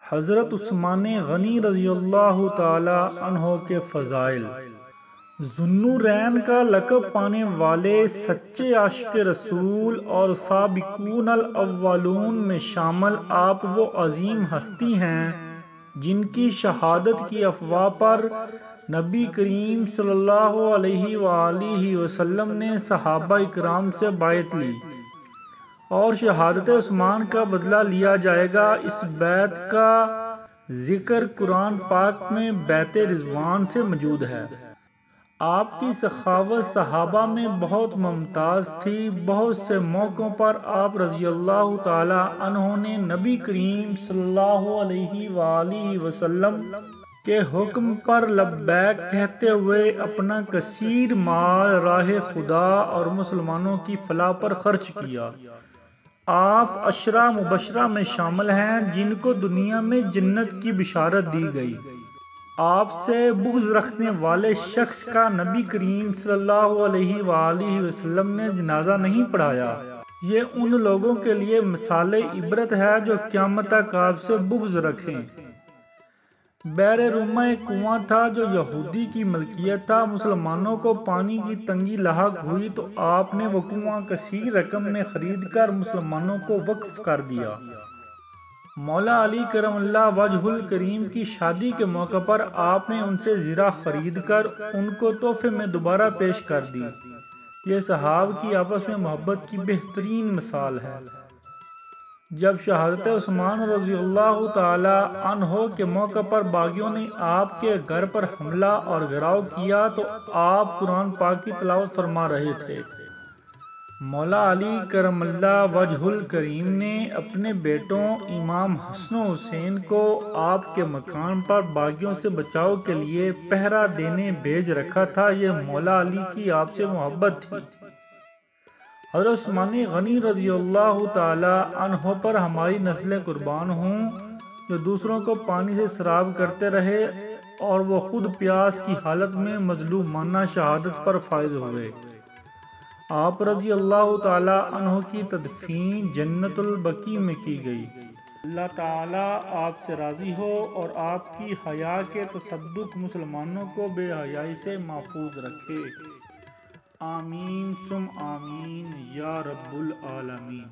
حضرت عثمان غنی رضی اللہ تعالی عنہ کے فضائل۔ ذوالنورین کا لقب پانے والے سچے عاشق رسول اور سابقون الاولون میں شامل آپ وہ عظیم ہستی ہیں جن کی شہادت کی افواہ پر نبی کریم صلی اللہ علیہ وآلہ وسلم نے صحابہ اکرام سے بیعت لی، اور شہادت عثمان کا بدلہ لیا جائے گا۔ اس بیعت کا ذکر قرآن پاک میں بیعت رضوان سے موجود ہے۔ آپ کی سخاوت صحابہ میں بہت ممتاز تھی۔ بہت سے موقعوں پر آپ رضی اللہ تعالی عنہ نے نبی کریم صلی اللہ علیہ وآلہ وسلم کے حکم پر لبیک کہتے ہوئے اپنا کثیر مال راہ خدا اور مسلمانوں کی فلاح پر خرچ کیا۔ آپ عشرہ مبشرہ میں شامل ہیں جن کو دنیا میں جنت کی بشارت دی گئی۔ آپ سے بغض رکھنے والے شخص کا نبی کریم صلی اللہ علیہ وآلہ وسلم نے جنازہ نہیں پڑھایا۔ یہ ان لوگوں کے لیے مثال عبرت ہے جو قیامت تک آپ سے بغض رکھیں۔ بئر رومہ ایک کنواں تھا جو یہودی کی ملکیت تھا۔ مسلمانوں کو پانی کی تنگی لاحق ہوئی تو آپ نے وہ کنواں کثیر رقم میں خرید کر مسلمانوں کو وقف کر دیا۔ مولا علی کرم اللہ وجہ الکریم کی شادی کے موقع پر آپ نے ان سے زرہ خرید کر ان کو تحفے میں دوبارہ پیش کر دی۔ یہ صحابہ کی آپس میں محبت کی بہترین مثال ہے۔ جب شہادت عثمان رضی اللہ تعالی عنہ کے موقع پر باغیوں نے آپ کے گھر پر حملہ اور گھیراؤ کیا تو آپ قرآن پاک کی تلاوت فرما رہے تھے۔ مولا علی کرم اللہ وجہ الکریم نے اپنے بیٹوں امام حسن و حسین کو آپ کے مکان پر باغیوں سے بچاؤ کے لیے پہرا دینے بھیج رکھا تھا۔ یہ مولا علی کی آپ سے محبت تھی۔ حضرت عثمان غنی رضی اللہ تعالی عنہ پر ہماری نسلیں قربان ہوں جو دوسروں کو پانی سے سیراب کرتے رہے اور وہ خود پیاس کی حالت میں مظلومانہ شہادت پر فائز ہوئے۔ آپ رضی اللہ تعالی عنہ کی تدفین جنت البقیع میں کی گئی۔ اللہ تعالی آپ سے راضی ہو اور آپ کی حیا کے تصدق مسلمانوں کو بے حیائی سے محفوظ رکھے۔ آمین ثم آمین یا رب العالمین۔